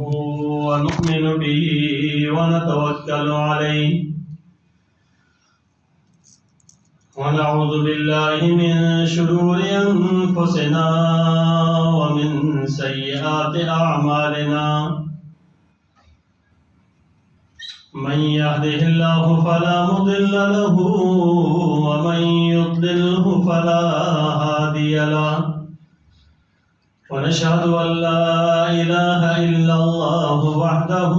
ونؤمن به ونتوكل عليه ونعوذ بالله من شرور أنفسنا ومن سيئات أعمالنا من يهده الله فلا مضل له ومن يضلله فلا هادي له ونشهد أن لا إله إلا الله وحده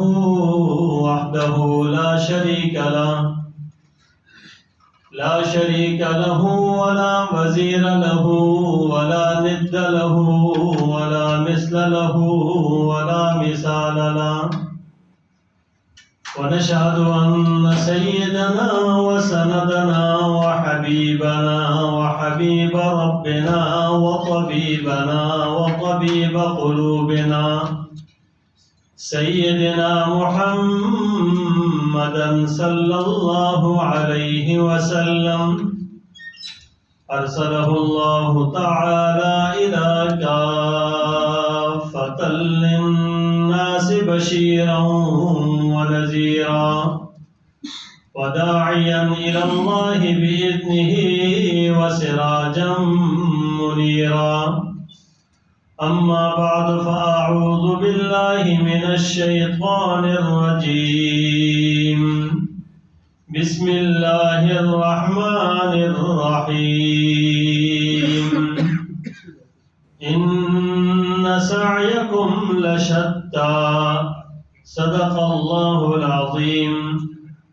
لا شريك له ولا وزير له ولا ند له ولا مثل له ولا مثال له ونشهد أن سيدنا وسندنا وحبيبنا وحبيب ربنا وطبيبنا وطبيب قلوبنا سيدنا محمدا صلى الله عليه وسلم أرسله الله تعالى إلى كافة للناس بشيرا ونذيرا وداعيا إلى الله بإذنه وسراجا منيرا أما بعد فأعوذ بالله من الشيطان الرجيم بسم الله الرحمن الرحيم إن سعيكم لشتى صدق الله العظيم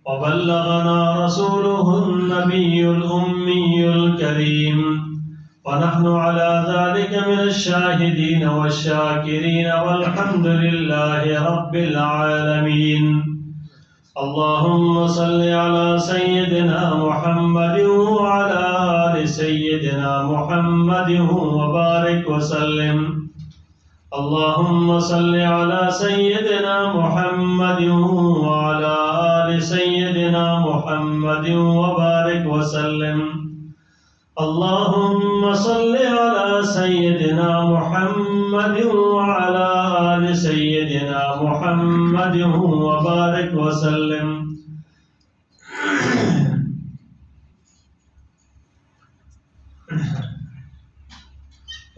وبلغنا رسوله النبي الأمي الكريم ونحن على ذلك من الشاهدين والشاكرين والحمد لله رب العالمين اللهم صل على سيدنا محمد وعلى آل سيدنا محمد وبارك وسلم اللهم صل على سيدنا محمد وعلى آل سيدنا محمد وبارك وسلم اللهم صل على سيدنا محمد وعلى آل سيدنا محمد وبارك وسلم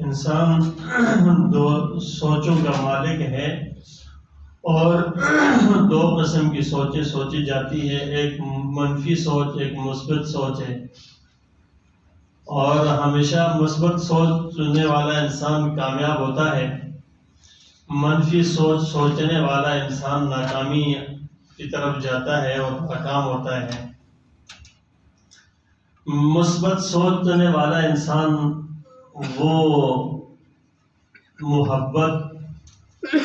انسان دو سوچوں کا مالک ہے اور دو قسم کی سوچیں سوچی جاتی ہے، ایک منفی سوچ، ایک مثبت سوچ ہے، اور ہمیشہ مثبت سوچ سننے والا انسان کامیاب ہوتا ہے، منفی سوچ سوچنے والا انسان ناکامی کی طرف جاتا ہے اور ناکام ہوتا ہے۔ مثبت سوچنے والا انسان وہ محبت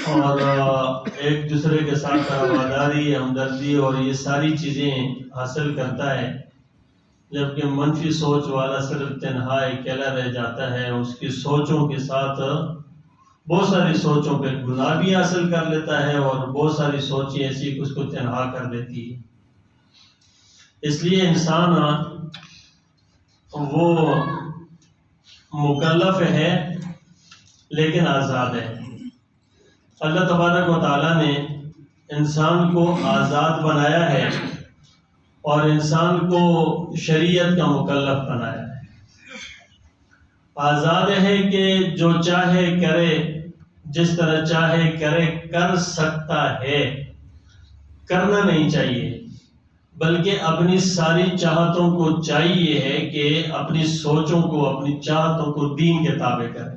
اور ایک دوسرے کے ساتھ وفاداری، ہمدردی اور یہ ساری چیزیں حاصل کرتا ہے، جبکہ منفی سوچ والا صرف تنہا اکیلا رہ جاتا ہے، اس کی سوچوں کے ساتھ بہت ساری سوچوں پہ گناہ بھی حاصل کر لیتا ہے اور بہت ساری سوچیں ایسی اس کو تنہا کر دیتی ہے۔ اس لیے انسان وہ مکلف ہے لیکن آزاد ہے۔ اللہ تبارک و تعالیٰ نے انسان کو آزاد بنایا ہے اور انسان کو شریعت کا مکلف بنایا ہے۔ آزاد ہے کہ جو چاہے کرے، جس طرح چاہے کرے، کر سکتا ہے، کرنا نہیں چاہیے، بلکہ اپنی ساری چاہتوں کو چاہیے ہے کہ اپنی سوچوں کو، اپنی چاہتوں کو دین کے تابع کرے۔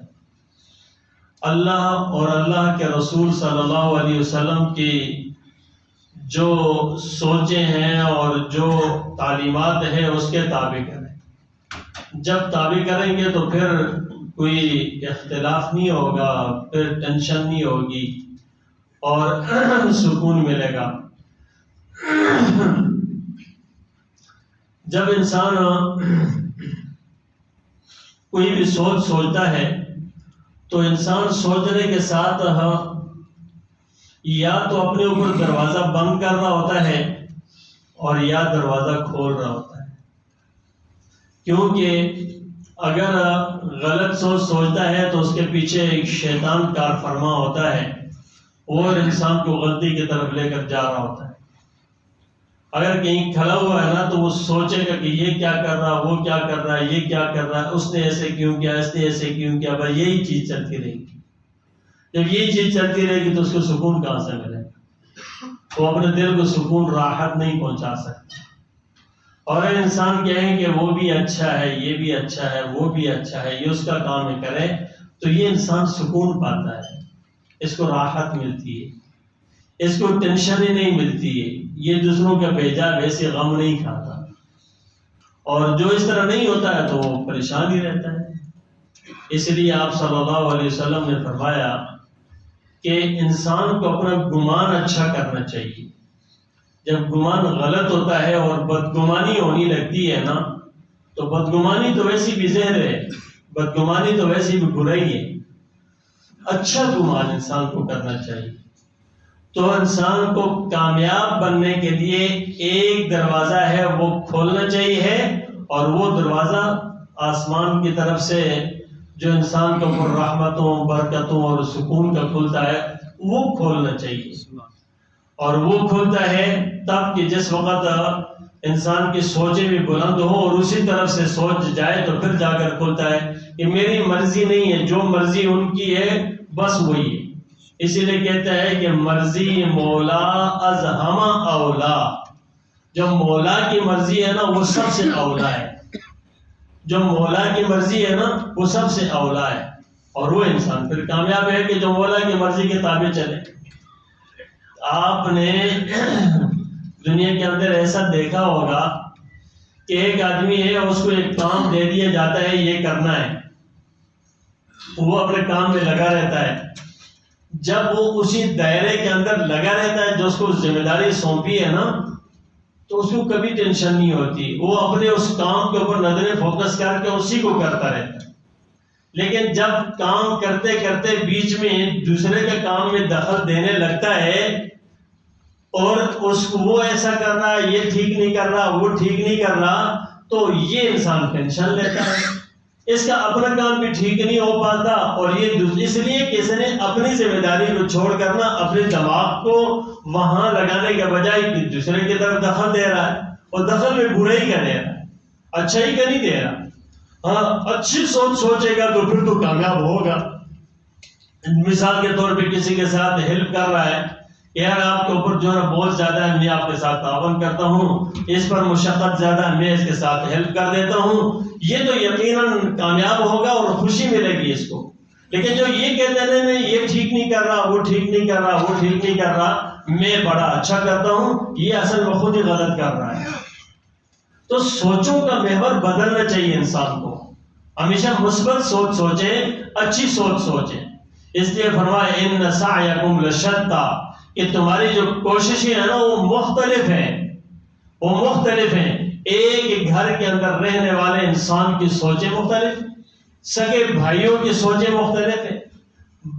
اللہ اور اللہ کے رسول صلی اللہ علیہ وسلم کی جو سوچیں ہیں اور جو تعلیمات ہیں اس کے تابع کریں۔ جب تابع کریں گے تو پھر کوئی اختلاف نہیں ہوگا، پھر ٹینشن نہیں ہوگی اور سکون ملے گا۔ جب انسان کوئی بھی سوچ سوچتا ہے تو انسان سوچنے کے ساتھ یا تو اپنے اوپر دروازہ بند کر رہا ہوتا ہے اور یا دروازہ کھول رہا ہوتا ہے، کیونکہ اگر غلط سوچتا ہے تو اس کے پیچھے ایک شیطان کار فرما ہوتا ہے، وہ انسان کو غلطی کی طرف لے کر جا رہا ہوتا ہے۔ اگر کہیں کھڑا ہوا ہے نا تو وہ سوچے گا کہ یہ کیا کر رہا ہے، وہ کیا کر رہا ہے، یہ کیا کر رہا ہے، اس نے ایسے کیوں کیا، اس نے ایسے کیوں کیا، بھائی یہی چیز چلتی رہے گی۔ جب یہی چیز چلتی رہے گی تو اس کو سکون کہاں سے ملے گا؟ وہ اپنے دل کو سکون راحت نہیں پہنچا سکتا۔ اور اگر انسان کہیں کہ وہ بھی اچھا ہے، یہ بھی اچھا ہے، وہ بھی اچھا ہے، یہ اس کا کام ہے کرے، تو یہ انسان سکون پاتا ہے، اس کو راحت ملتی ہے، اس کو ٹینشن ہی نہیں ملتی ہے، یہ دوسروں کا بھیجا ویسے غم نہیں کھاتا۔ اور جو اس طرح نہیں ہوتا ہے تو وہ پریشان ہی رہتا ہے۔ اس لیے آپ صلی اللہ علیہ وسلم نے فرمایا کہ انسان کو اپنا گمان اچھا کرنا چاہیے۔ جب گمان غلط ہوتا ہے اور بدگمانی ہونی لگتی ہے نا، تو بدگمانی تو ویسی بھی زہر ہے، بدگمانی تو ویسی بھی برائی ہے۔ اچھا گمان انسان کو کرنا چاہیے۔ تو انسان کو کامیاب بننے کے لیے ایک دروازہ ہے وہ کھولنا چاہیے، اور وہ دروازہ آسمان کی طرف سے جو انسان کو پر رحمتوں، برکتوں اور سکون کا کھلتا ہے وہ کھولنا چاہیے۔ اور وہ کھلتا ہے تب کہ جس وقت انسان کی سوچیں بھی بلند ہوں اور اسی طرف سے سوچ جائے تو پھر جا کر کھلتا ہے کہ میری مرضی نہیں ہے، جو مرضی ان کی ہے بس وہی ہے۔ اسی لیے کہتا ہے کہ مرضی مولا از ہمہ اولا، جو مولا کی مرضی ہے نا وہ سب سے اولا ہے، جو مولا کی مرضی ہے نا وہ سب سے اولا ہے۔ اور وہ انسان پھر کامیاب ہے کہ جو مولا کی مرضی کے تابع چلے۔ آپ نے دنیا کے اندر ایسا دیکھا ہوگا کہ ایک آدمی ہے، اس کو ایک کام دے دیا جاتا ہے یہ کرنا ہے، وہ اپنے کام میں لگا رہتا ہے۔ جب وہ اسی دائرے کے اندر لگا رہتا ہے جو اس کو ذمہ داری سونپی ہے نا، تو اس کو کبھی ٹینشن نہیں ہوتی، وہ اپنے اس کام کے اوپر نظریں فوکس کر کے اسی کو کرتا رہتا ہے۔ لیکن جب کام کرتے کرتے بیچ میں دوسرے کے کام میں دخل دینے لگتا ہے اور اس کو وہ ایسا کر رہا ہے، یہ ٹھیک نہیں کر رہا، وہ ٹھیک نہیں کر رہا، تو یہ انسان ٹینشن لیتا ہے، اس کا اپنا کام بھی ٹھیک نہیں ہو پاتا۔ اور یہ اس لیے کہ اس نے اپنی ذمہ داری کو چھوڑ کر نا اپنے دماغ کو وہاں لگانے کے بجائے کہ دوسرے کی طرف دخل دے رہا ہے، اور دخل میں برائی کا دے رہا ہے، اچھائی کا نہیں دے رہا۔ ہاں اچھی سوچے گا تو پھر تو کامیاب ہوگا۔ مثال کے طور پہ کسی کے ساتھ ہیلپ کر رہا ہے، یار آپ کے اوپر جو ہے بہت زیادہ ہے، میں آپ کے ساتھ تعاون کرتا ہوں، اس پر مشقت زیادہ ہے، میں اس کے ساتھ ہیلپ کر دیتا ہوں، یہ تو یقیناً کامیاب ہوگا اور خوشی ملے گی اس کو۔ لیکن جو یہ کہتے ہیں نہیں یہ ٹھیک نہیں کر رہا، وہ ٹھیک نہیں کر رہا، وہ ٹھیک نہیں کر رہا، میں بڑا اچھا کرتا ہوں، یہ اصل میں خود ہی غلط کر رہا ہے۔ تو سوچوں کا محور بدلنا چاہیے انسان کو، ہمیشہ مثبت سوچ سوچے، اچھی سوچ سوچے۔ اس لیے فرمایا ان سعیکم لشتیٰ، کہ تمہاری جو کوششیں ہیں نا وہ مختلف ہیں، وہ مختلف ہیں۔ ایک گھر کے اندر رہنے والے انسان کی سوچیں مختلف، سگے بھائیوں کی سوچیں مختلف ہیں،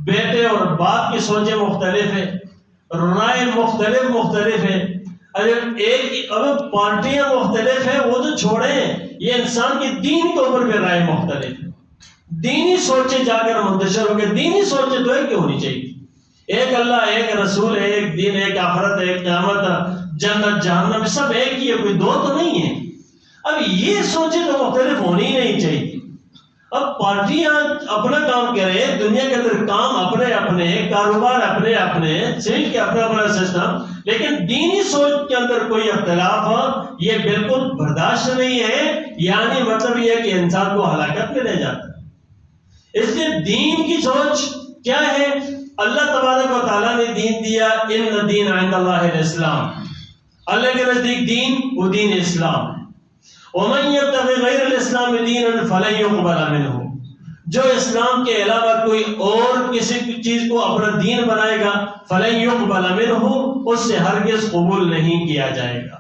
بیٹے اور باپ کی سوچیں مختلف ہیں، رائے مختلف ہیں۔ اگر پارٹیاں مختلف ہیں وہ تو چھوڑیں، یہ انسان کی دین کے اوپر بھی رائے مختلف ہے۔ دینی سوچیں جا کر منتشر ہو گئے، دینی سوچیں تو ایک ہونی چاہیے، ایک اللہ، ایک رسول، ایک دین، ایک آخرت، ایک قیامت، جنت جہنم، سب ایک ہی ہے، کوئی دو تو نہیں ہے۔ اب یہ سوچیں تو مختلف ہونی ہی نہیں چاہیے۔ اب پارٹیاں اپنا کام کرے، دنیا کے اندر کام اپنے اپنے، کاروبار اپنے اپنے، سیٹ کے اپنا اپنا سسٹم، لیکن دینی سوچ کے اندر کوئی اختلاف یہ بالکل برداشت نہیں ہے، یعنی مطلب یہ ہے کہ انسان کو ہلاکت میں لے جاتا ہے۔ اس لیے دین کی سوچ کیا ہے؟ اللہ تبارک و تعالیٰ نے دین دیا، ان الدین عند اللہ الاسلام، اللہ کے نزدیک دین وہ دین اسلام ہے۔ ومن یبتغی غیر الاسلام دینا فلن یقبل منہ، جو اسلام کے علاوہ کوئی اور کسی چیز کو اپنا دین بنائے گا فلن یقبل منہ، اس سے ہرگز قبول نہیں کیا جائے گا۔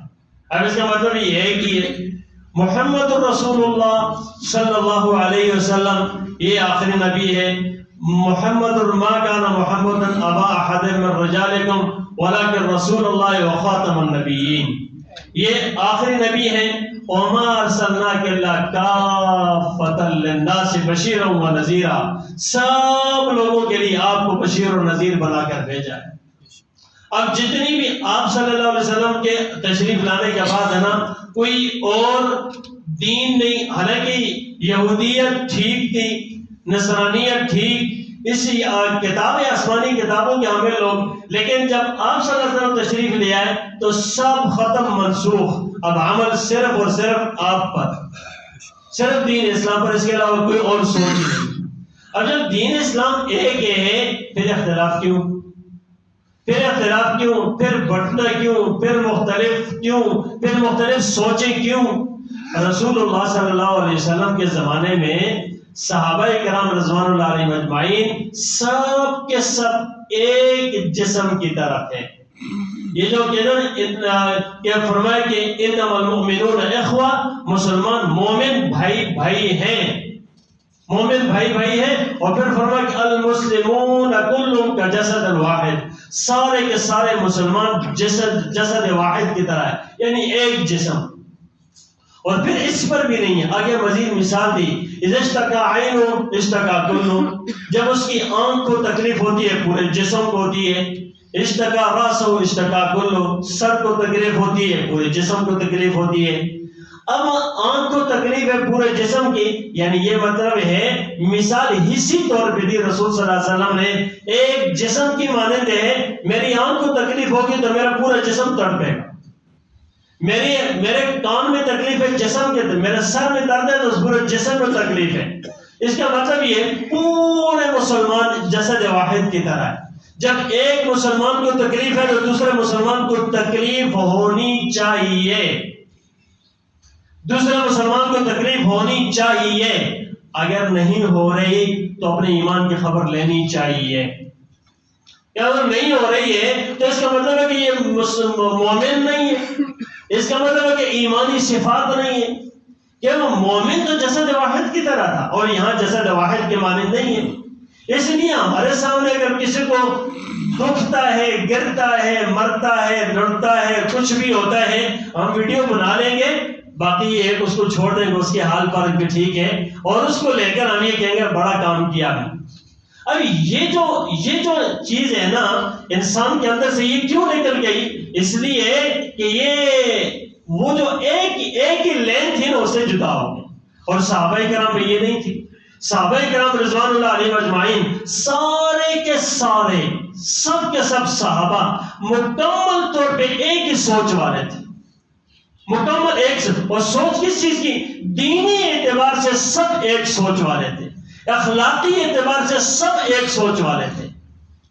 اب اس کا مطلب یہ ہے کہ محمد رسول اللہ صلی اللہ علیہ وسلم یہ آخری نبی ہے۔ محمد ما کان محمد ابا احد من رجالکم ولکن رسول اللہ وخاتم النبیین، یہ آخری نبی ہیں۔ وما ارسلناک الا کافۃ للناس بشیرا ونذیرا، سب لوگوں کے لیے آپ کو بشیر و نذیر بنا کر بھیجا ہے۔ اب جتنی بھی آپ صلی اللہ علیہ وسلم کے تشریف لانے کے بعد ہے نا کوئی اور دین نہیں، حالانکہ یہودیت ٹھیک تھی، نصرانیت ٹھیک، اس کتاب آسمانی کتابوں کے حامل لوگ، لیکن جب آپ صلی اللہ علیہ وسلم تشریف لے آئے تو سب ختم، منسوخ، اب عمل صرف اور صرف آپ پر، صرف دین اسلام پر، اس کے علاوہ کوئی اور سوچ نہیں۔ اب جب دین اسلام ایک ہے پھر اختلاف کیوں؟ پھر اختلاف کیوں؟ پھر بٹنا کیوں؟ پھر مختلف کیوں؟ پھر مختلف سوچیں کیوں؟ رسول اللہ صلی اللہ علیہ وسلم کے زمانے میں صحابہ کرام رضوان اللہ علیہم اجمعین سب کے سب ایک جسم کی طرح تھے۔ یہ جو کہ فرمائے کہ انما المؤمنون اخوہ، مسلمان مومن بھائی بھائی ہیں، مومن بھائی بھائی ہیں۔ اور پھر فرمایا کہ المسلمون کلهم کجسد الواحد، سارے کے سارے مسلمان جسد واحد کی طرح ہے، یعنی ایک جسم۔ اور پھر اس پر بھی نہیں ہے، آگے مزید مثال دی، اذا اشتکا عین اشتکا کل، جب اس کی آنکھ کو تکلیف ہوتی ہے پورے جسم کو ہوتی ہے، اشتکا راس اشتکا کل، سر کو تکلیف ہوتی ہے پورے جسم کو تکلیف ہوتی ہے۔ اب آنکھ کو تکلیف ہے پورے جسم کی، یعنی یہ مطلب ہے مثال اسی طور پہ دی رسول صلی اللہ علیہ وسلم نے، ایک جسم کی مانند ہے، میری آنکھ کو تکلیف ہوگی تو میرا پورا جسم تڑپے گا، میرے کان میں تکلیف ہے جسم کے، میرے سر میں درد ہے تو پورے جسم میں تکلیف ہے۔ اس کا مطلب یہ پورے مسلمان جسد واحد کی طرح ہے۔ جب ایک مسلمان کو تکلیف ہے تو دوسرے مسلمان کو تکلیف ہونی چاہیے، دوسرے مسلمان کو تکلیف ہونی چاہیے، اگر نہیں ہو رہی تو اپنے ایمان کی خبر لینی چاہیے۔ اگر نہیں ہو رہی ہے تو اس کا مطلب ہے کہ یہ مومن نہیں ہے، اس کا مطلب ہے کہ ایمانی صفات نہیں ہے، کہ وہ مومن تو جسد واحد کی طرح تھا اور یہاں جسد واحد کے مانند نہیں ہے۔ اس لیے ہمارے سامنے اگر کسی کو دکھتا ہے، گرتا ہے، مرتا ہے، لڑتا ہے، کچھ بھی ہوتا ہے، ہم ویڈیو بنا لیں گے، باقی ایک اس کو چھوڑ دیں گے اس کے حال پر کہ ٹھیک ہے، اور اس کو لے کر ہم یہ کہیں گے بڑا کام کیا ہے۔ اب یہ جو چیز ہے نا انسان کے اندر سے یہ کیوں نکل گئی؟ اس لیے کہ یہ وہ جو ایک ہی لین تھی نا اس سے جدا ہو گئی، اور صحابہ کرام میں یہ نہیں تھی۔ صحابہ کرام رضوان اللہ علیہم اجمعین سارے کے سارے، سب کے سب صحابہ مکمل طور پہ ایک ہی سوچ والے تھے، مکمل ایک سے، اور سوچ کس چیز کی؟ دینی اعتبار سے سب ایک سوچ والے تھے، اخلاقی اعتبار سے سب ایک سوچ والے تھے۔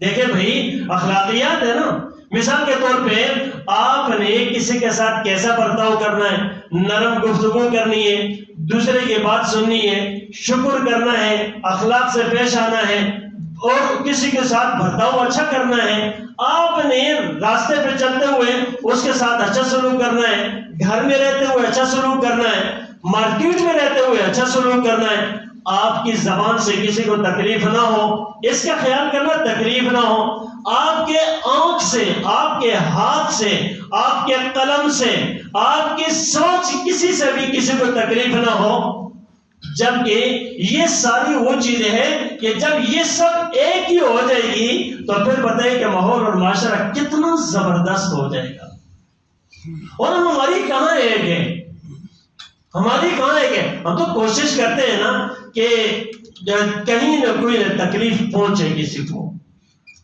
دیکھیں بھائی اخلاقیات ہے نا، مثال کے طور پہ آپ نے کسی کے ساتھ کیسا برتاؤ کرنا ہے، نرم گفتگو کرنی ہے، دوسرے کی بات سننی ہے، شکر کرنا ہے، اخلاق سے پیش آنا ہے، اور کسی کے ساتھ برتاؤ اچھا کرنا ہے۔ آپ نے راستے پہ چلتے ہوئے اس کے ساتھ اچھا سلوک کرنا ہے، گھر میں رہتے ہوئے اچھا سلوک کرنا ہے، مارکیٹ میں رہتے ہوئے اچھا سلوک کرنا ہے، آپ کی زبان سے کسی کو تکلیف نہ ہو اس کا خیال کرنا، تکلیف نہ ہو، آپ کے آنکھ سے، آپ کے ہاتھ سے، آپ کے قلم سے، آپ کی سوچ کسی سے بھی کسی کو تکلیف نہ ہو۔ جبکہ یہ ساری وہ چیزیں ہیں کہ جب یہ سب ایک ہی ہو جائے گی تو پھر بتائیں کہ ماحول اور معاشرہ کتنا زبردست ہو جائے گا۔ اور ہماری کہاں ایک ہے، ہماری کہاں ایک ہے؟ ہم تو کوشش کرتے ہیں نا کہ کہیں نہ کوئی تکلیف پہنچے، کسی کو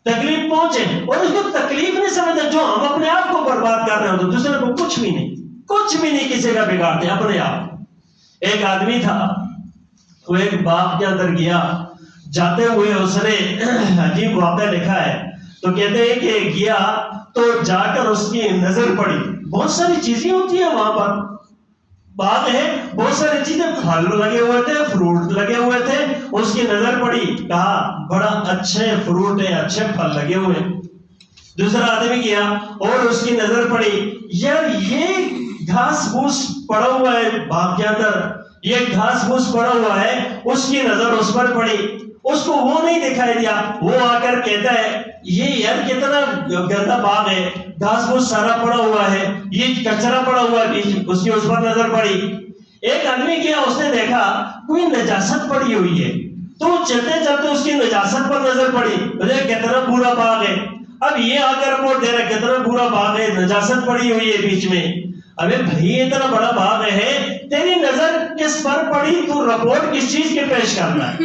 تکلیف پہنچے، اور اس کو تکلیف نہیں سمجھتے، جو ہم اپنے آپ کو برباد کر رہے ہو تو دوسرے کو کچھ بھی نہیں کسی کا بگاڑتے، اپنے آپ۔ ایک آدمی تھا، وہ ایک باغ کے اندر گیا، جاتے ہوئے اس نے عجیب واقعہ لکھا ہے، تو کہتے ہیں کہ گیا تو جا کر اس کی نظر پڑی، بہت ساری چیزیں ہوتی ہیں وہاں پر، باغ ہے، بہت ساری چیزیں، پھل لگے ہوئے تھے، فروٹ لگے ہوئے تھے، اس کی نظر پڑی، کہا بڑا اچھے فروٹ ہے، اچھے پھل لگے ہوئے۔ دوسرا آدمی گیا اور اس کی نظر پڑی، یار یہ گھاس پھوس پڑا ہوا ہے باغ کے اندر، یہ گھاس پھوس پڑا ہوا ہے، اس کی نظر اس پر پڑی، اس کو وہ نہیں دکھائی دیا، وہ آ کر کہتا ہے یہ یار کتنا گندا باغ ہے، گھاس پھوس سارا پڑا ہوا ہے، یہ کچرا پڑا ہوا ہے، اس کی اس پر نظر پڑی۔ ایک آدمی کیا، اس نے دیکھا کوئی نجاست پڑی ہوئی ہے، تو چلتے چلتے اس کی نجاست پر نظر پڑی، کتنا برا باغ ہے۔ اب یہ آ کر رپورٹ دے رہا کتنا برا باغ ہے, نجاست پڑی ہوئی ہے بیچ میں. ابے بھائی اتنا بڑا باغ ہے, تیری نظر کس پر پڑی, تو رپورٹ کس چیز کے پیش کرنا ہے؟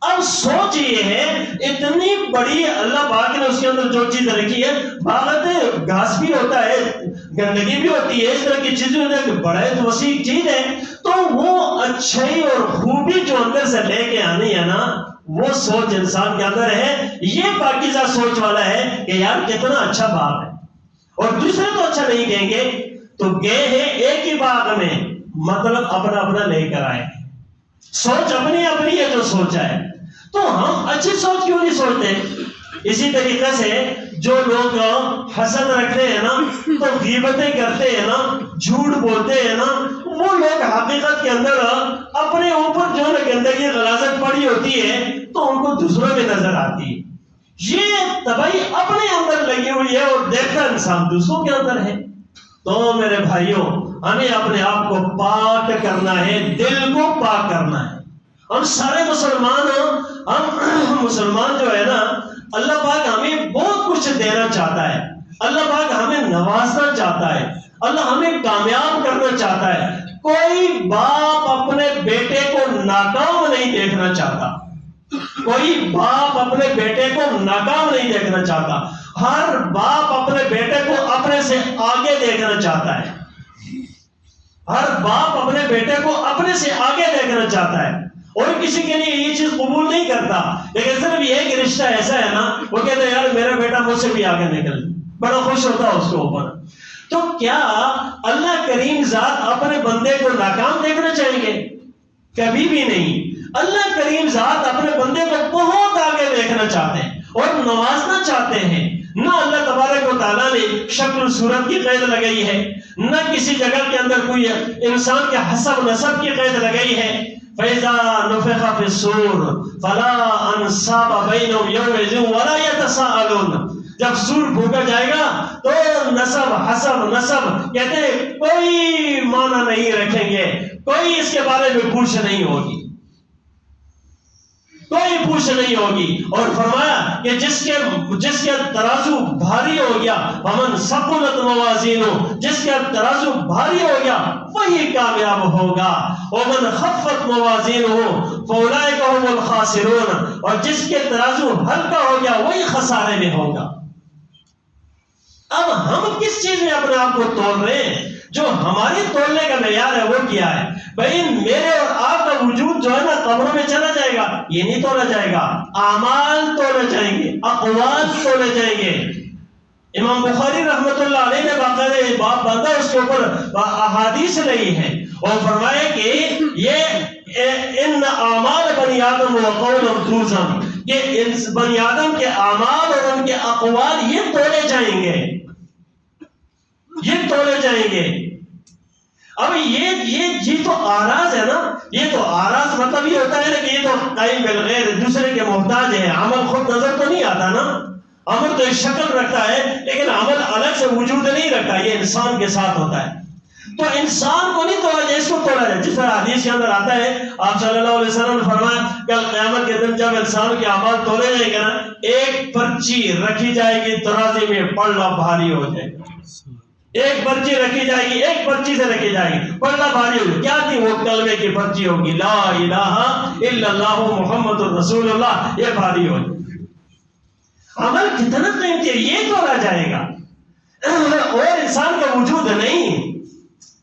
اب سوچ یہ ہے اتنی بڑی اللہ پاک نے اس کے اندر جو چیز رکھی ہے, باغت گھاس بھی ہوتا ہے, گندگی بھی ہوتی ہے, اس طرح کی چیزیں ہوتی ہے, بڑا وسیع چیز ہے, تو وہ اچھائی اور خوبی جو اندر سے لے کے آنی ہے نا, وہ سوچ انسان کے اندر ہے. یہ پاکیزہ سوچ والا ہے کہ یار کتنا اچھا باغ ہے, اور دوسرے تو اچھا نہیں کہیں گے. تو گئے ہیں ایک ہی باغ میں, مطلب اپنا اپنا لے کر آئے, سوچ اپنی اپنی ہے جو سوچا ہے. تو ہم اچھی سوچ کیوں نہیں سوچتے؟ اسی طریقے سے جو لوگ حسد رکھتے ہیں نا, تو غیبتیں کرتے ہیں نا, جھوٹ بولتے ہیں نا, وہ لوگ حقیقت کے اندر اپنے اوپر جو گندگی غلاظت پڑی ہوتی ہے تو ان کو دوسروں میں نظر آتی ہے. یہ تباہی اپنے اندر لگی ہوئی ہے اور دیکھتا انسان دوسروں کے اندر ہے. تو میرے بھائیوں, ہمیں اپنے آپ کو پاک کرنا ہے, دل کو پاک کرنا ہے. ہم سارے مسلمان جو ہے نا, اللہ پاک ہمیں بہت کچھ دینا چاہتا ہے, اللہ پاک ہمیں نوازنا چاہتا ہے, اللہ ہمیں کامیاب کرنا چاہتا ہے. کوئی باپ اپنے بیٹے کو ناکام نہیں دیکھنا چاہتا, کوئی باپ اپنے بیٹے کو ناکام نہیں دیکھنا چاہتا. ہر باپ اپنے بیٹے کو اپنے سے آگے دیکھنا چاہتا ہے, ہر باپ اپنے بیٹے کو اپنے سے آگے دیکھنا چاہتا ہے, اور کسی کے لیے یہ چیز قبول نہیں کرتا. لیکن صرف یہ ایک رشتہ ایسا ہے نا, وہ کہتے ہیں یار میرا بیٹا مجھ سے بھی آگے نکل, بڑا خوش ہوتا ہے اس کے اوپر. تو کیا اللہ کریم ذات اپنے بندے کو ناکام دیکھنا چاہیں گے؟ کبھی بھی نہیں. اللہ کریم ذات اپنے بندے کو بہت آگے دیکھنا چاہتے ہیں اور نوازنا چاہتے ہیں. نہ اللہ تبارک و تعالیٰ نے شکل و صورت کی قید لگائی ہے, نہ کسی جگہ کے اندر کوئی انسان کے حسب نسب کی قید لگائی ہے. فَإِذَا نُفِخَ فِي الصُّورِ فَلَا أَنْسَابَ بَيْنَهُمْ يَوْمَئِذٍ وَلَا يَتَسَاءَلُونَ. جب سور پھونکا جائے گا تو نسب حسب کہتے ہیں کوئی معنی نہیں رکھیں گے, کوئی اس کے بارے میں پوچھ نہیں ہوگی, کوئی پوچھ نہیں ہوگی. اور فرمایا کہ جس کے ترازو بھاری ہو گیا, ومن ثقلت موازینہ, جس کا ترازو بھاری ہو گیا وہی کامیاب ہوگا. ومن خفت موازینہ فاولئک هم الخاسرون, اور جس کے ترازو ہلکا ہو گیا وہی خسارے میں ہوگا. اب ہم کس چیز میں اپنے آپ کو تول رہے ہیں؟ جو ہماری تولنے کا معیار ہے وہ کیا ہے؟ بھائی میرے اور آپ کا وجود جو ہے نا قبروں میں چلا جائے گا, یہ نہیں تولا جائے گا. اعمال تولے جائیں گے, اقوال تولے جائیں گے. امام بخاری رحمۃ اللہ علیہ نے باقاعدہ باب باندھا, اس کے اوپر احادیث رہی ہے اور فرمایا کہ یہ ان اعمال بنی آدم وقول توزن, کہ بنی آدم کے اعمال اور ان کے اقوال یہ تولے جائیں گے, یہ تولے جائیں گے. اب یہ تو آراز ہے نا, یہ تو آراز مطلب یہ ہوتا ہے نا کہ یہ تو قائم بالغیر, دوسرے کے محتاج ہے. عمل خود نظر تو نہیں آتا نا, عمل تو ایک شکل رکھتا ہے لیکن عمل الگ سے وجود نہیں رکھتا, یہ انسان کے ساتھ ہوتا ہے. تو انسان کو نہیں تولا جائے, اس کو تولا جائے. جس طرح حدیث کے اندر آتا ہے, آپ صلی اللہ علیہ وسلم نے فرمایا کل قیامت کے دن جب انسان کے اعمال تولے جائیں گے نا, ایک پرچی رکھی جائے گی ترازی میں, پلڑا بھاری ہو جائے گا. ایک پرچی رکھی جائے گی, ایک پرچی سے رکھی جائے گی, پلڑا بھاری ہوگی. کیا تھی وہ؟ کلمے کی پرچی ہوگی, لا الہ الا اللہ محمد الرسول اللہ, یہ بھاری ہوگی. عمل کتنا قیمتی ہے, یہ تولا جائے گا. اور انسان کا وجود نہیں,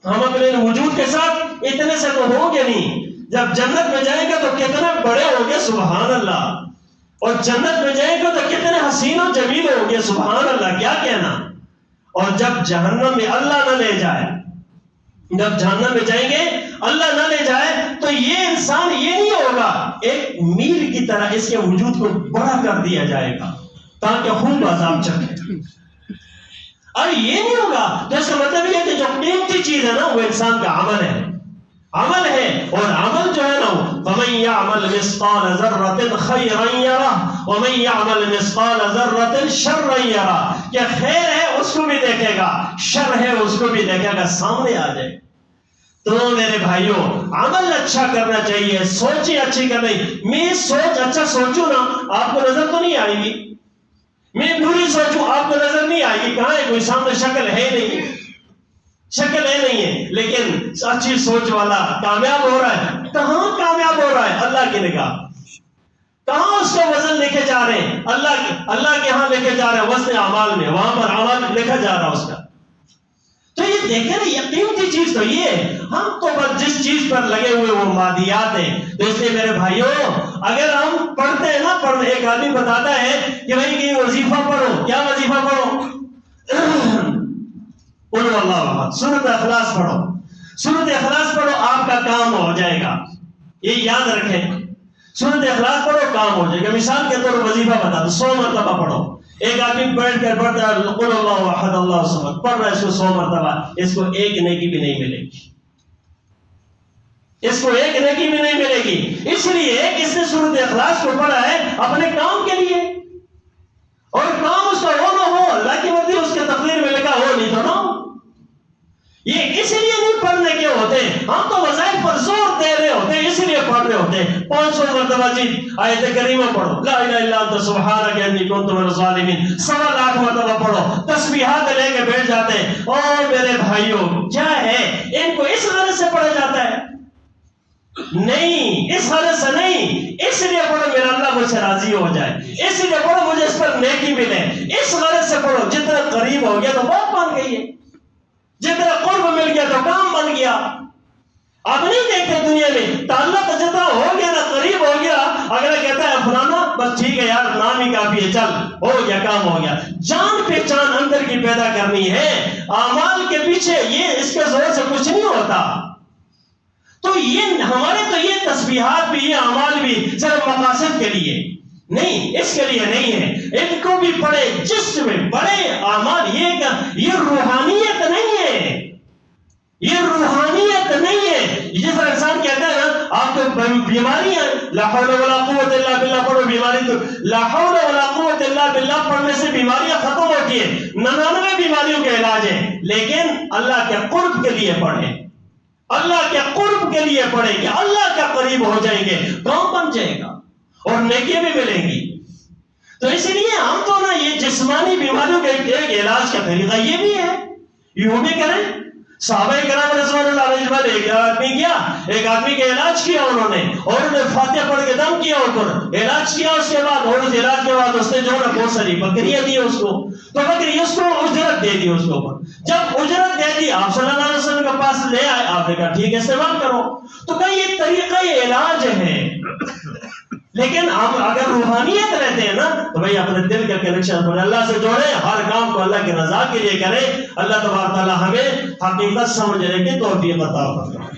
ہم اپنے وجود کے ساتھ اتنے سے تو ہوں گے نہیں. جب جنت میں جائیں گے تو کتنے بڑے ہوں گے, سبحان اللہ. اور جنت میں جائیں گے تو کتنے حسین و جمیل ہوں گے, سبحان اللہ, کیا کہنا. اور جب جہنم میں اللہ نہ لے جائے, جب جہنم میں جائیں گے اللہ نہ لے جائے, تو یہ انسان یہ نہیں ہوگا, ایک میل کی طرح اس کے وجود کو بڑا کر دیا جائے گا تاکہ خوب عذاب چکے. اور یہ نہیں ہوگا تو اس کا مطلب یہ ہے کہ جو قیمتی چیز ہے نا وہ انسان کا عمل ہے, عمل ہے. اور عمل جو ہے نا, فَمَن يَعْمَلْ مِثْقَالَ ذَرَّةٍ خَيْرًا يَرَهُ وَمَن يَعْمَلْ مِثْقَالَ ذَرَّةٍ شَرًّا يَرَهُ. کہ خیر ہے اس کو بھی دیکھے گا, شر ہے اس کو بھی دیکھے گا, سامنے آ جائے. تو میرے بھائیوں, عمل اچھا کرنا چاہیے, سوچیں اچھی کرنی. میں سوچ اچھا سوچوں نا, آپ کو نظر تو نہیں آئے گی, میں بری سوچوں آپ کو نظر نہیں آئے گی، کہاں ہے کوئی سامنے شکل ہے نہیں، شکل ہے نہیں ہے، لیکن اچھی سوچ والا کامیاب ہو رہا ہے. کہاں کامیاب ہو رہا ہے؟ اللہ کی نگاہ. کہاں اس کا وزن لکھے جا رہے ہیں؟ اللہ کے ہاں لکھے جا رہے ہیں، وزن اعمال میں، وہاں پر اعمال لکھا جا رہا اس کا. تو یہ دیکھیں نا، یہ قیمتی چیز تو یہ ہے. ہم تو بس جس چیز پر لگے ہوئے وہ مادیات ہیں. تو اس لیے میرے بھائیوں، اگر ہم پڑھتے ہیں نا، ایک آدمی بتاتا ہے کہ بھائی کہ وظیفہ پڑھو. کیا وظیفہ پڑھو؟ قل هو اللہ احد، سورۃ اخلاص پڑھو. سورۃ اخلاص پڑھو، آپ کا کام ہو جائے گا. یہ یاد رکھیں، سورۃ اخلاص پڑھو کام ہو جائے گا. مثال کے طور وظیفہ بتا دو، 100 مرتبہ پڑھو. ایک آدمی بیٹھ کر پڑھتا ہے قل اللہ احد اللہ الصمد، پڑھ رہا ہے اس کو 100 مرتبہ، اس کو ایک نیکی بھی نہیں ملے گی. اس کو ایک نیکی بھی نہیں ملے گی. اس لیے اس نے سورۃ اخلاص کو پڑھا ہے اپنے کام کے لیے، اور کام اس کا ہو نہ ہو، اللہ کی مرضی، اس کے تقدیر میں لکھا ہو نہیں تو نہ ہو. یہ اس لیے نہیں پڑھنے کے ہوتے، ہم تو وظائف پر زور دے رہے ہوتے ہیں، اس لیے پڑھ رہے ہوتے ہیں. 500 مرتبہ جی آیت کریمہ پڑھو، لا الہ الا انت سبحانک انی کنت من الظالمین، 1.25 مرتبہ پڑھو. تسبیحات لے کے بیٹھ جاتے ہیں. اور میرے بھائیوں، کیا ہے ان کو اس غرض سے پڑھا جاتا ہے؟ نہیں، اس غرض سے نہیں. اس لیے پڑھو میرا اللہ مجھ سے راضی ہو جائے، اس لیے پڑھو مجھے اس پر نیکی ملے. اس غرض سے پڑھو. جتنا قریب ہو گیا تو بات بن گئی ہے، جتنا قرب مل گیا تو کام بن گیا. آپ نہیں دیکھتے دنیا میں تعلق جتنا ہو گیا نا، قریب ہو گیا، اگلا کہتا ہے فلانا بس ٹھیک ہے یار، نام ہی کافی ہے، چل ہو گیا، کام ہو گیا. جان پہچان اندر کی پیدا کرنی ہے. اعمال کے پیچھے یہ اس کے زور سے کچھ نہیں ہوتا. تو یہ ہمارے تو یہ تسبیحات بھی، یہ اعمال بھی صرف مقاصد کے لیے نہیں، اس کے لیے نہیں ہے. ان کو بھی پڑھے جس میں بڑے اعمال. یہ روحانیت نہیں ہے، یہ روحانیت نہیں ہے. جس طرح انسان کہتا ہے نا آپ کو بیماریاں، لا حول ولا قوت الا باللہ پڑھو، بیماری تو لا حول ولا قوت الا باللہ پڑھنے سے بیماریاں ختم ہوتی ہیں. 99 بیماریوں کے علاج ہے، لیکن اللہ کے قرب کے لیے پڑھیں، اللہ کے قرب کے لیے پڑھیں گے، اللہ کا قریب ہو جائیں گے، کام بن جائے گا اور نیکی بھی ملیں گی. تو اس لیے ہم تو نا یہ جسمانی بیماریوں کے ایک علاج کا طریقہ یہ بھی ہے، یوں بھی کریں. صحابہ کرام رضوان اللہ علیہ ایک آدمی کا علاج کیا انہوں نے، اور انہوں نے فاتحہ پڑھ کے دم کیا، اوپر علاج کیا. اس کے بعد اور اس علاج کے بعد اس نے جو ہے بہت ساری بکریاں دی اس کو، تو بکری اس کو اجرت دے دی. اس کے اوپر جب اجرت دے دی، آپ صلی اللہ علیہ وسلم کے پاس لے آئے، آپ نے کہا ٹھیک ہے استعمال کرو. تو کہ یہ طریقہ، یہ علاج ہے. لیکن ہم اگر روحانیت رہتے ہیں نا تو بھائی اپنے دل کا کنیکشن اپنے اللہ سے جوڑیں، ہر کام کو اللہ کی رضا کے لیے کریں. اللہ تبارک تعالی ہمیں حقیقت سمجھنے کی توفیق عطا فرمائے.